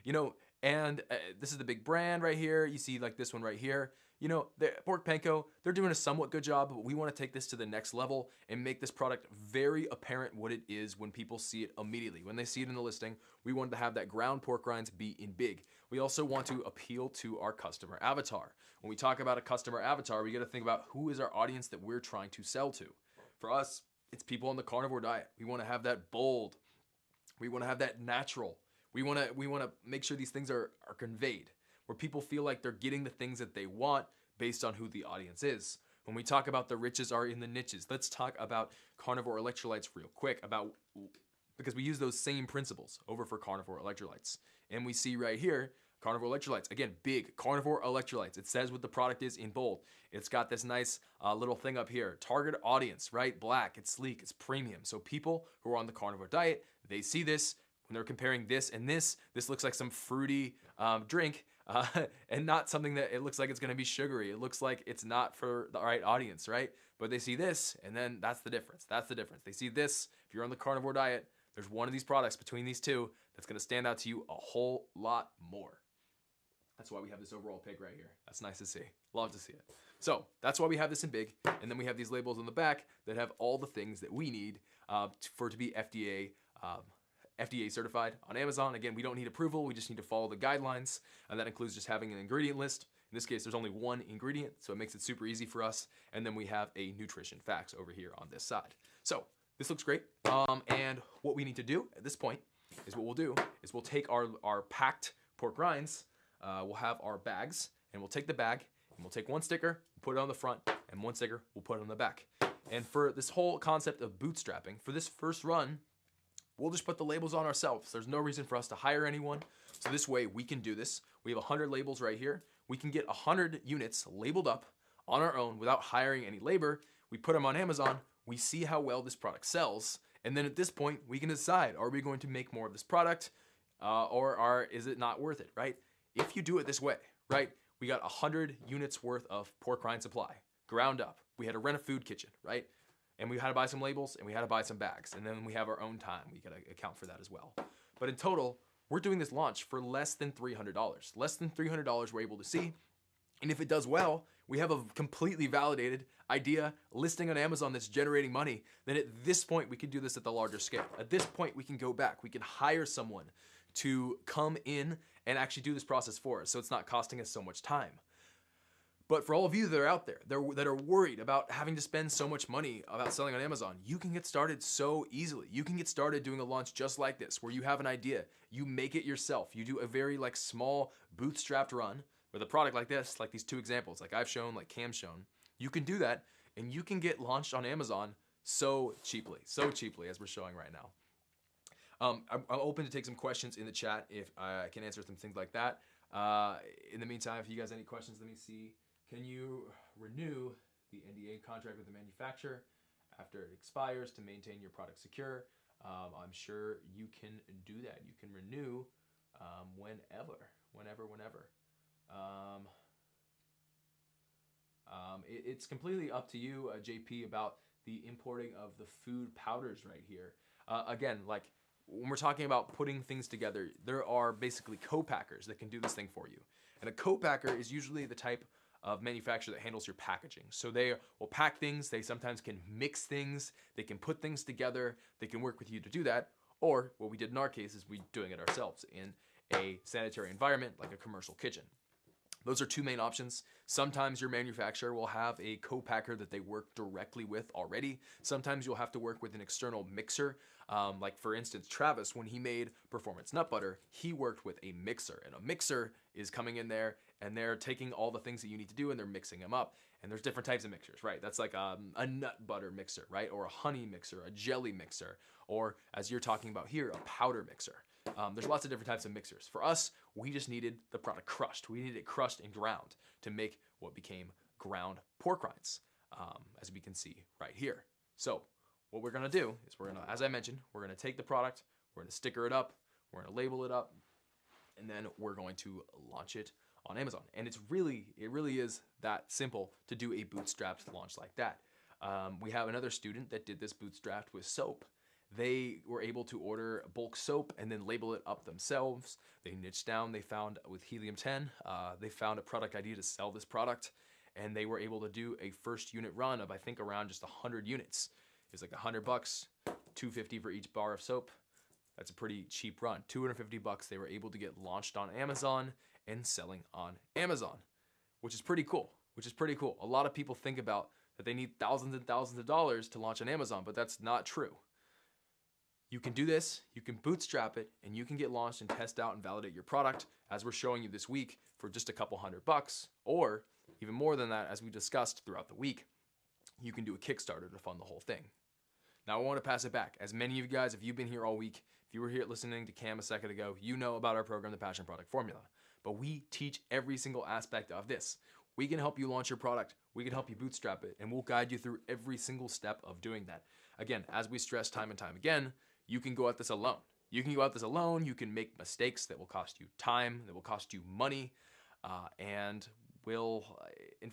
you know, and this is the big brand right here. You see like this one right here. You know, Pork Panko, they're doing a somewhat good job, but we want to take this to the next level and make this product very apparent what it is when people see it immediately. When they see it in the listing, we wanted to have that ground pork rinds be in big. We also want to appeal to our customer avatar. When we talk about a customer avatar, we got to think about who is our audience that we're trying to sell to. For us, it's people on the carnivore diet. We want to have that bold. We want to have that natural. We want to make sure these things are conveyed, where people feel like they're getting the things that they want based on who the audience is. When we talk about the riches are in the niches, let's talk about carnivore electrolytes real quick, because we use those same principles over for carnivore electrolytes. And we see right here, carnivore electrolytes, again, big carnivore electrolytes. It says what the product is in bold. It's got this nice little thing up here, target audience, right? Black, it's sleek, it's premium. So people who are on the carnivore diet, they see this. When they're comparing this and this looks like some fruity drink and not something that it looks like it's going to be sugary. It looks like it's not for the right audience, right? But they see this, and then that's the difference. That's the difference. They see this. If you're on the carnivore diet, there's one of these products between these two that's going to stand out to you a whole lot more. That's why we have this overall pig right here. That's nice to see. Love to see it. So that's why we have this in big, and then we have these labels on the back that have all the things that we need for it to be FDA certified on Amazon. Again, we don't need approval, we just need to follow the guidelines, and that includes just having an ingredient list. In this case, there's only one ingredient, so it makes it super easy for us. And then we have a nutrition facts over here on this side. So this looks great. And what we need to do at this point is we'll take our packed pork rinds, we'll have our bags, and we'll take the bag, and we'll take one sticker, put it on the front, and one sticker, we'll put it on the back. And for this whole concept of bootstrapping, for this first run, we'll just put the labels on ourselves. There's no reason for us to hire anyone. So this way we can do this. We have 100 labels right here. We can get 100 units labeled up on our own without hiring any labor. We put them on Amazon. We see how well this product sells. And then at this point, we can decide, are we going to make more of this product or is it not worth it, right? If you do it this way, right? We got 100 units worth of pork rind supply, ground up. We had to rent a food kitchen, right? And we had to buy some labels and we had to buy some bags. And then we have our own time. We got to account for that as well. But in total, we're doing this launch for less than $300. Less than $300 we're able to see. And if it does well, we have a completely validated idea listing on Amazon that's generating money. Then at this point, we can do this at the larger scale. At this point, we can go back. We can hire someone to come in and actually do this process for us, so it's not costing us so much time. But for all of you that are out there that are worried about having to spend so much money about selling on Amazon, you can get started so easily. You can get started doing a launch just like this, where you have an idea, you make it yourself. You do a very small bootstrapped run with a product like this, like these two examples, like I've shown, like Cam's shown. You can do that, and you can get launched on Amazon so cheaply as we're showing right now. I'm open to take some questions in the chat if I can answer some things like that. In the meantime, if you guys have any questions, let me see. Can you renew the NDA contract with the manufacturer after it expires to maintain your product secure? I'm sure you can do that. You can renew whenever. It's completely up to you, JP, about the importing of the food powders right here. Again, when we're talking about putting things together, there are basically co-packers that can do this thing for you. And a co-packer is usually the type of manufacturer that handles your packaging. So they will pack things, they sometimes can mix things, they can put things together, they can work with you to do that. Or what we did in our case is we doing it ourselves in a sanitary environment like a commercial kitchen. Those are two main options. Sometimes your manufacturer will have a co-packer that they work directly with already. Sometimes you'll have to work with an external mixer. Like for instance, Travis, when he made Performance Nut Butter, he worked with a mixer. And a mixer is coming in there and they're taking all the things that you need to do and they're mixing them up. And there's different types of mixers, right? That's like a nut butter mixer, right? Or a honey mixer, a jelly mixer, or as you're talking about here, a powder mixer. There's lots of different types of mixers. For us, we just needed the product crushed. We needed it crushed and ground to make what became ground pork rinds, as we can see right here. So what we're gonna do is as I mentioned, we're gonna take the product, we're gonna sticker it up, we're gonna label it up, and then we're going to launch it on Amazon. And it really is that simple to do a bootstrapped launch like that. We have another student that did this bootstrapped with soap. They were able to order bulk soap and then label it up themselves. They niched down, they found with Helium 10, they found a product idea to sell this product, and they were able to do a first unit run of, I think, around just 100 units. It was like $100, $250 for each bar of soap. That's a pretty cheap run. $250 they were able to get launched on Amazon and selling on Amazon, which is pretty cool, A lot of people think about that they need thousands and thousands of dollars to launch on Amazon, but that's not true. You can do this, you can bootstrap it, and you can get launched and test out and validate your product, as we're showing you this week, for just a couple $100, or even more than that, as we discussed throughout the week. You can do a Kickstarter to fund the whole thing. Now I want to pass it back. As many of you guys, if you've been here all week, if you were here listening to Cam a second ago, you know about our program, the Passion Product Formula. But we teach every single aspect of this. We can help you launch your product, we can help you bootstrap it, and we'll guide you through every single step of doing that. Again, as we stress time and time again, you can go at this alone. You can make mistakes that will cost you time, that will cost you money, and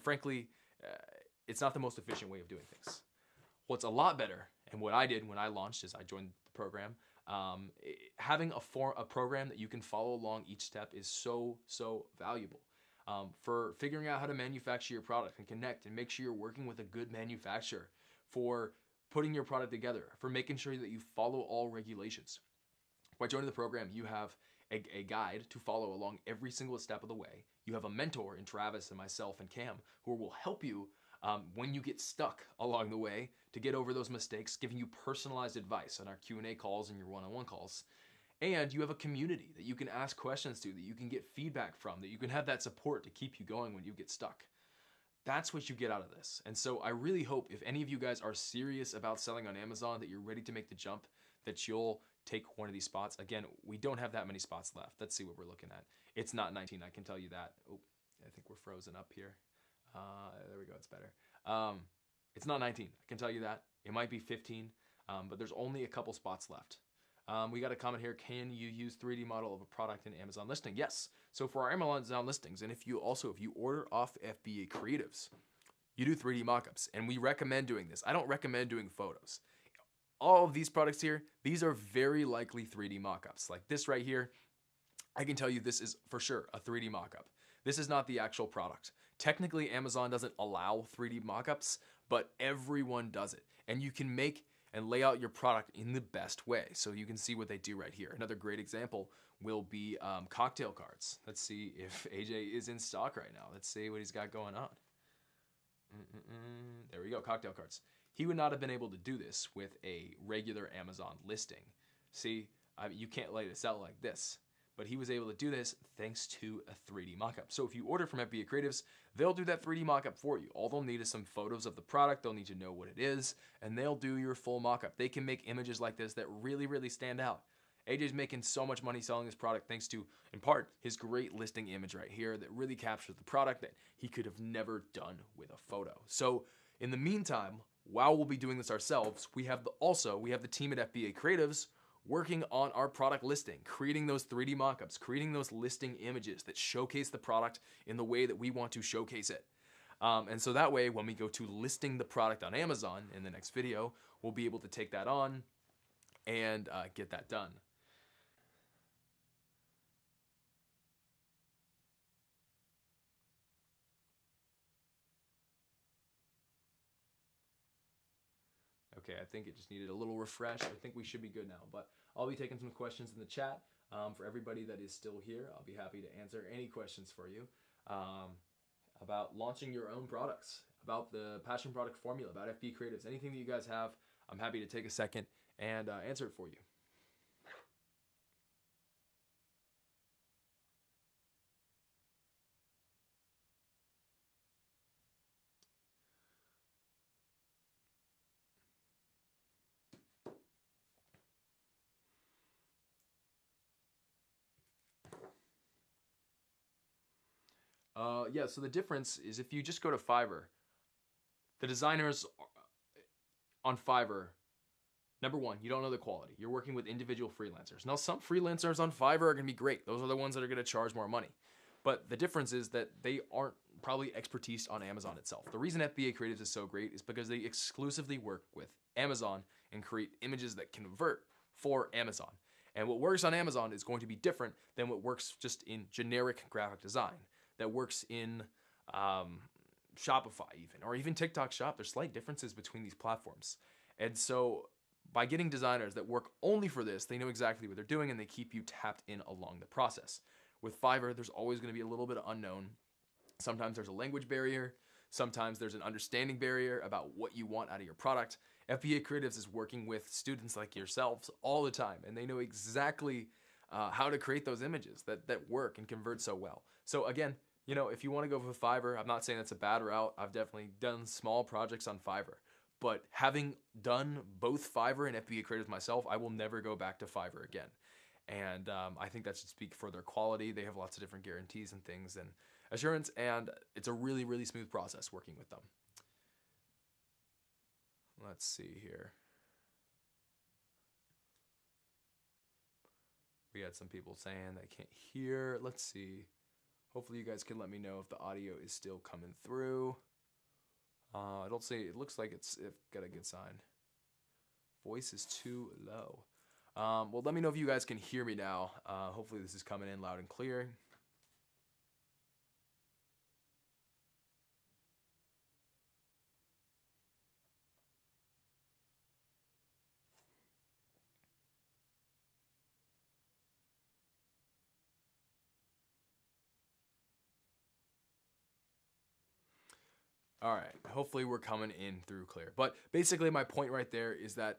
frankly, it's not the most efficient way of doing things. What's a lot better, and what I did when I launched is I joined the program, having a program that you can follow along each step is so valuable. For figuring out how to manufacture your product and connect and make sure you're working with a good manufacturer, for putting your product together, for making sure that you follow all regulations. By joining the program, you have a guide to follow along every single step of the way. You have a mentor in Travis and myself and Cam who will help you when you get stuck along the way to get over those mistakes, giving you personalized advice on our Q&A calls and your one-on-one calls. And you have a community that you can ask questions to, that you can get feedback from, that you can have that support to keep you going when you get stuck. That's what you get out of this. And so I really hope if any of you guys are serious about selling on Amazon, that you're ready to make the jump, that you'll take one of these spots. Again, we don't have that many spots left. Let's see what we're looking at. It's not 19, I can tell you that. Oh, I think we're frozen up here. There we go, it's better. It's not 19, I can tell you that. It might be 15, but there's only a couple spots left. We got a comment here, can you use 3D model of a product in Amazon listing? Yes. So for our Amazon listings, and if you order off FBA Creatives, you do 3D mockups, and we recommend doing this. I don't recommend doing photos. All of these products here, these are very likely 3D mockups. Like this right here, I can tell you this is for sure a 3D mockup. This is not the actual product. Technically, Amazon doesn't allow 3D mockups, but everyone does it. And you can make and lay out your product in the best way. So you can see what they do right here. Another great example will be cocktail cards. Let's see if AJ is in stock right now. Let's see what he's got going on. There we go, cocktail cards. He would not have been able to do this with a regular Amazon listing. See, you can't lay this out like this. But he was able to do this thanks to a 3D mockup. So if you order from FBA Creatives, they'll do that 3D mockup for you. All they'll need is some photos of the product. They'll need to know what it is, and they'll do your full mockup. They can make images like this that really stand out. AJ's making so much money selling this product thanks to, in part, his great listing image right here that really captures the product that he could have never done with a photo. So in the meantime, while we'll be doing this ourselves, we have the team at FBA Creatives working on our product listing, creating those 3D mockups, creating those listing images that showcase the product in the way that we want to showcase it. And so that way, when we go to listing the product on Amazon in the next video, we'll be able to take that on and get that done. Okay, I think it just needed a little refresh. I think we should be good now, but I'll be taking some questions in the chat. For everybody that is still here, I'll be happy to answer any questions for you about launching your own products, about the Passion Product Formula, about FBA Creatives, anything that you guys have. I'm happy to take a second and answer it for you. Yeah, so the difference is if you just go to Fiverr, the designers on Fiverr, number one, you don't know the quality. You're working with individual freelancers. Now, some freelancers on Fiverr are going to be great. Those are the ones that are going to charge more money. But the difference is that they aren't probably expertise on Amazon itself. The reason FBA Creatives is so great is because they exclusively work with Amazon and create images that convert for Amazon. And what works on Amazon is going to be different than what works just in generic graphic design, that works in Shopify even, or even TikTok Shop. There's slight differences between these platforms. And so by getting designers that work only for this, they know exactly what they're doing and they keep you tapped in along the process. With Fiverr, there's always going to be a little bit of unknown. Sometimes there's a language barrier. Sometimes there's an understanding barrier about what you want out of your product. FBA Creatives is working with students like yourselves all the time, and they know exactly how to create those images that work and convert so well. So again, you know, if you want to go with Fiverr, I'm not saying that's a bad route. I've definitely done small projects on Fiverr. But having done both Fiverr and FBA Creatives myself, I will never go back to Fiverr again. And I think that should speak for their quality. They have lots of different guarantees and things and assurance, and it's a really, really smooth process working with them. Let's see here. We got some people saying they can't hear. Let's see. Hopefully you guys can let me know if the audio is still coming through. I don't see, it looks like it's got a good sign. Voice is too low. Well, let me know if you guys can hear me now. Hopefully this is coming in loud and clear. All right, hopefully we're coming in through clear. But basically my point right there is that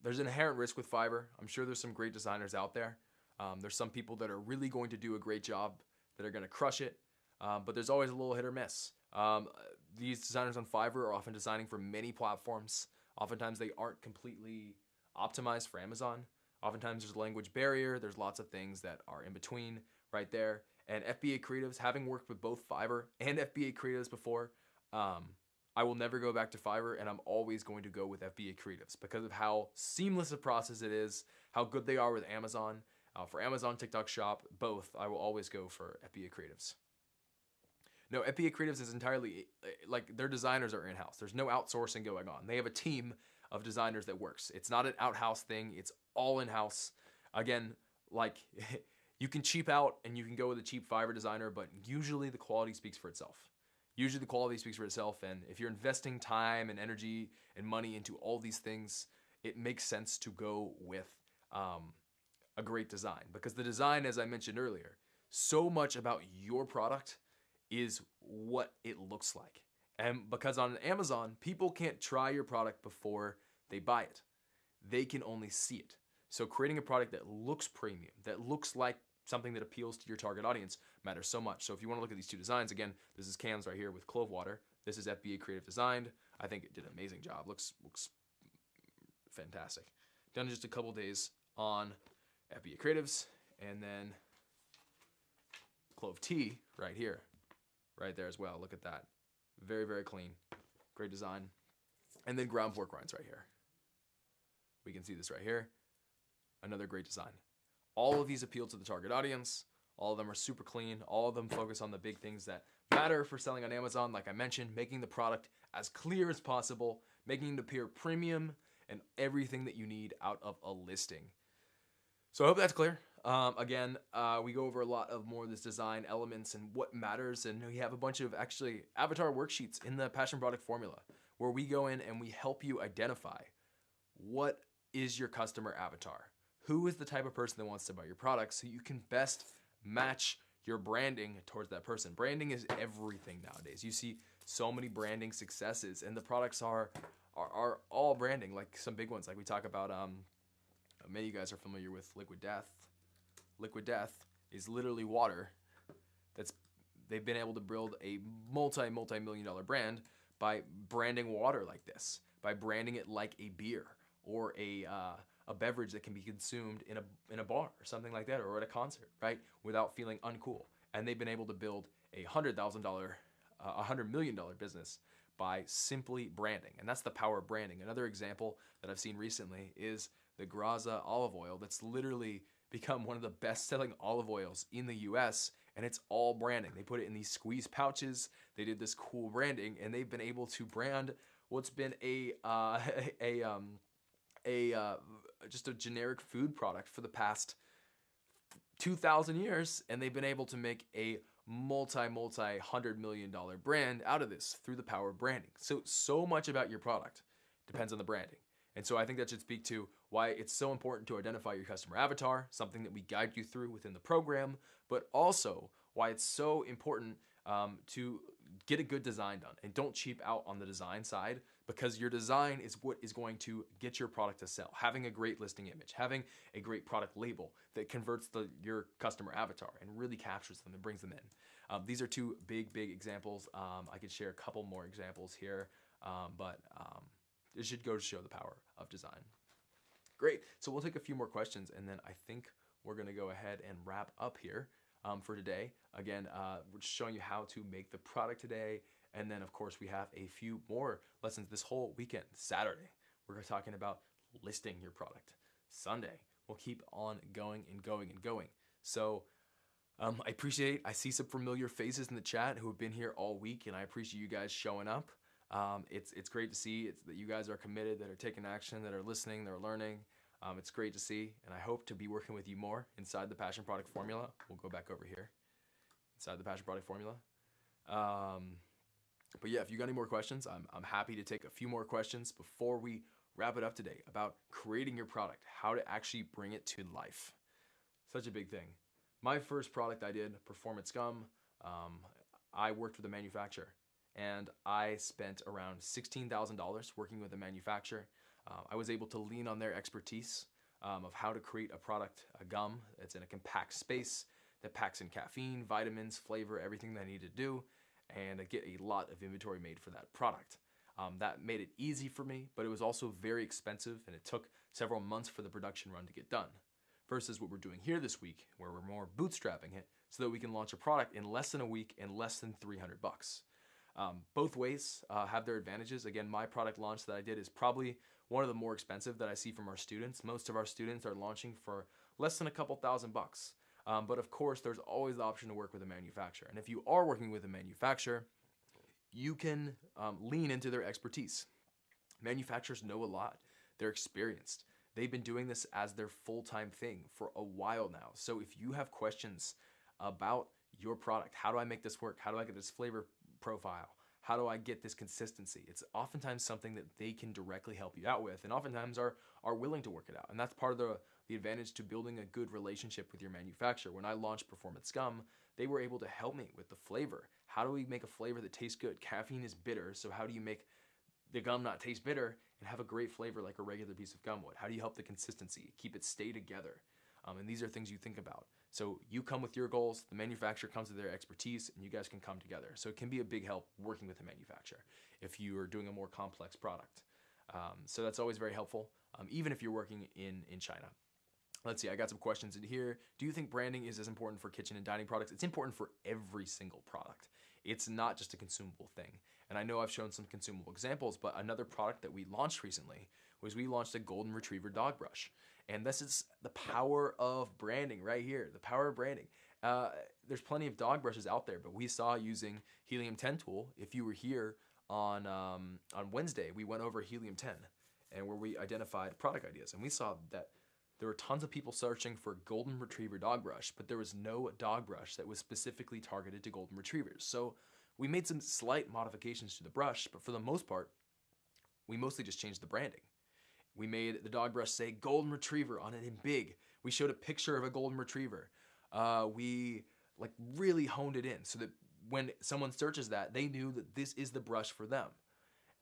there's an inherent risk with Fiverr. I'm sure there's some great designers out there. There's some people that are really going to do a great job, that are going to crush it, but there's always a little hit or miss. These designers on Fiverr are often designing for many platforms. Oftentimes they aren't completely optimized for Amazon. Oftentimes there's a language barrier. There's lots of things that are in between right there. And FBA Creatives, having worked with both Fiverr and FBA Creatives before, I will never go back to Fiverr, and I'm always going to go with FBA Creatives because of how seamless a process it is, how good they are with Amazon. For Amazon, TikTok Shop, both, I will always go for FBA Creatives. No, FBA Creatives is entirely, like, their designers are in-house. There's no outsourcing going on. They have a team of designers that works. It's not an out-house thing. It's all in-house. Again, like, you can cheap out and you can go with a cheap Fiverr designer, but usually the quality speaks for itself. Usually the quality speaks for itself, and if you're investing time and energy and money into all these things, it makes sense to go with a great design. Because the design, as I mentioned earlier, so much about your product is what it looks like. And because on Amazon, people can't try your product before they buy it. They can only see it. So creating a product that looks premium, that looks like something that appeals to your target audience matters so much. So if you want to look at these two designs, again, this is Cam's right here with Clove Water. This is FBA Creative designed. I think it did an amazing job. Looks fantastic. Done in just a couple days on FBA Creatives, and then Clove Tea right here, right there as well. Look at that. Very, very clean. Great design. And then ground pork rinds right here. We can see this right here. Another great design. All of these appeal to the target audience. All of them are super clean. All of them focus on the big things that matter for selling on Amazon. Like I mentioned, making the product as clear as possible, making it appear premium, and everything that you need out of a listing. So I hope that's clear. Again, we go over a lot of more of this design elements and what matters. And we have a bunch of actually avatar worksheets in the Passion Product Formula where we go in and we help you identify what is your customer avatar. Who is the type of person that wants to buy your product so you can best match your branding towards that person. Branding is everything nowadays. You see so many branding successes, and the products are all branding, like some big ones. Like we talk about, many of you guys are familiar with Liquid Death. Liquid Death is literally water. They've been able to build a multi-million-dollar brand by branding water like this, by branding it like a beer or a beverage that can be consumed in a bar or something like that, or at a concert, right? Without feeling uncool. And they've been able to build a $100 million business by simply branding. And that's the power of branding. Another example that I've seen recently is the Graza olive oil that's literally become one of the best-selling olive oils in the US, and it's all branding. They put it in these squeeze pouches. They did this cool branding, and they've been able to brand what's been just a generic food product for the past 2,000 years, and they've been able to make a multi-$100 million brand out of this through the power of branding. So much about your product depends on the branding. And so I think that should speak to why it's so important to identify your customer avatar, something that we guide you through within the program, but also why it's so important to get a good design done and don't cheap out on the design side, because your design is what is going to get your product to sell. Having a great listing image, having a great product label that converts your customer avatar and really captures them and brings them in. These are two big examples. I could share a couple more examples here, but it should go to show the power of design. Great, so we'll take a few more questions, and then I think we're gonna go ahead and wrap up here for today. Again, we're just showing you how to make the product today. And then, of course, we have a few more lessons this whole weekend. Saturday, we're talking about listing your product. Sunday, we'll keep on going and going and going. So I see some familiar faces in the chat who have been here all week, and I appreciate you guys showing up. It's great to see that you guys are committed, that are taking action, that are listening, that are learning. It's great to see, and I hope to be working with you more inside the Passion Product Formula. We'll go back over here, inside the Passion Product Formula. But yeah, if you got any more questions, I'm happy to take a few more questions before we wrap it up today about creating your product, how to actually bring it to life. Such a big thing. My first product I did, Performance Gum, I worked with a manufacturer, and I spent around $16,000 working with a manufacturer. I was able to lean on their expertise of how to create a product, a gum that's in a compact space that packs in caffeine, vitamins, flavor, everything that I need to do, and get a lot of inventory made for that product. That made it easy for me, but it was also very expensive, and it took several months for the production run to get done. Versus what we're doing here this week, where we're more bootstrapping it so that we can launch a product in less than a week and less than $300. Both ways have their advantages. Again, my product launch that I did is probably one of the more expensive that I see from our students. Most of our students are launching for less than a couple $1,000. But of course, there's always the option to work with a manufacturer. And if you are working with a manufacturer, you can lean into their expertise. Manufacturers know a lot. They're experienced. They've been doing this as their full-time thing for a while now. So if you have questions about your product, how do I make this work? How do I get this flavor profile? How do I get this consistency? It's oftentimes something that they can directly help you out with, and oftentimes are willing to work it out. And that's part of the advantage to building a good relationship with your manufacturer. When I launched Performance Gum, they were able to help me with the flavor. How do we make a flavor that tastes good? Caffeine is bitter, so how do you make the gum not taste bitter and have a great flavor like a regular piece of gum would? How do you help the consistency, keep it stay together? And these are things you think about. So you come with your goals, the manufacturer comes with their expertise, and you guys can come together. So it can be a big help working with a manufacturer if you are doing a more complex product. So that's always very helpful, even if you're working in China. Let's see, I got some questions in here. Do you think branding is as important for kitchen and dining products? It's important for every single product. It's not just a consumable thing. And I know I've shown some consumable examples, but another product that we launched recently was we launched a golden retriever dog brush. And this is the power of branding right here, the power of branding. There's plenty of dog brushes out there, but we saw using Helium 10 tool. If you were here on Wednesday, we went over Helium 10 and where we identified product ideas. And we saw that there were tons of people searching for golden retriever dog brush, but there was no dog brush that was specifically targeted to golden retrievers. So we made some slight modifications to the brush, but for the most part, we mostly just changed the branding. We made the dog brush say golden retriever on it in big. We showed a picture of a golden retriever. We really honed it in so that when someone searches that, they knew that this is the brush for them.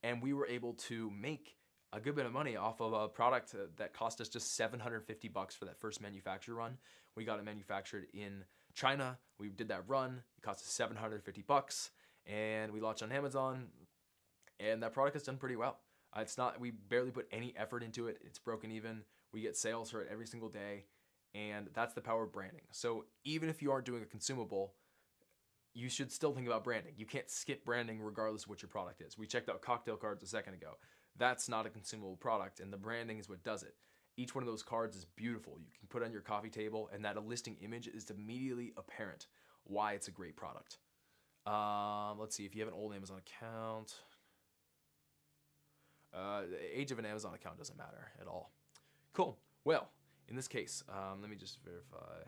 And we were able to make a good bit of money off of a product that cost us just $750 for that first manufacturer run. We got it manufactured in China. We did that run. It cost us $750, and we launched on Amazon, and that product has done pretty well. We barely put any effort into it. It's broken even. We get sales for it every single day, and that's the power of branding. So even if you aren't doing a consumable, you should still think about branding. You can't skip branding regardless of what your product is. We checked out cocktail cards a second ago. That's not a consumable product, and the branding is what does it. Each one of those cards is beautiful. You can put it on your coffee table, and that listing image is immediately apparent why it's a great product. Let's see, if you have an old Amazon account, the age of an Amazon account doesn't matter at all. Cool. Well, in this case, let me just verify.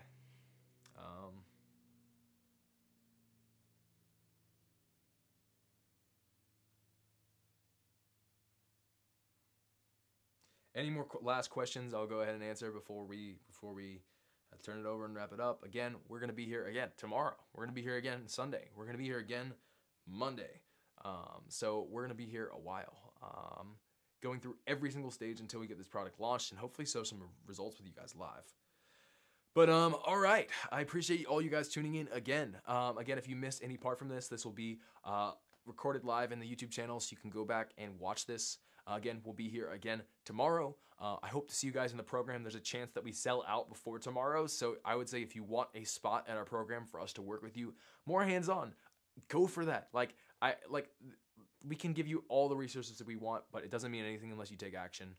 Any more last questions? I'll go ahead and answer before we turn it over and wrap it up. Again, we're gonna be here again tomorrow. We're gonna be here again Sunday. We're gonna be here again Monday. So we're gonna be here a while, going through every single stage until we get this product launched and hopefully show some results with you guys live. But all right, I appreciate all you guys tuning in again. Again, if you missed any part from this, this will be recorded live in the YouTube channel, so you can go back and watch this. Again, we'll be here again tomorrow. I hope to see you guys in the program. There's a chance that we sell out before tomorrow, so I would say if you want a spot in our program for us to work with you more hands-on, go for that. We can give you all the resources that we want, but it doesn't mean anything unless you take action.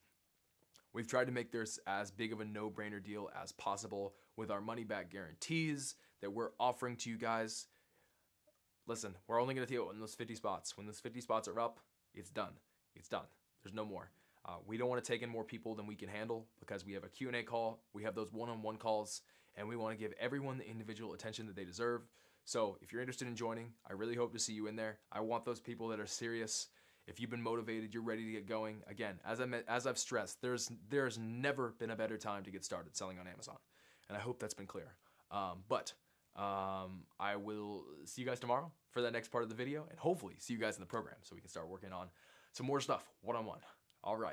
We've tried to make this as big of a no-brainer deal as possible with our money-back guarantees that we're offering to you guys. Listen, we're only going to deal in those 50 spots. When those 50 spots are up, it's done. It's done. There's no more. We don't want to take in more people than we can handle because we have a Q&A call. We have those one-on-one calls, and we want to give everyone the individual attention that they deserve. So if you're interested in joining, I really hope to see you in there. I want those people that are serious. If you've been motivated, you're ready to get going. Again, as I've stressed, there's never been a better time to get started selling on Amazon, and I hope that's been clear. I will see you guys tomorrow for that next part of the video, and hopefully see you guys in the program so we can start working on some more stuff one-on-one. All right.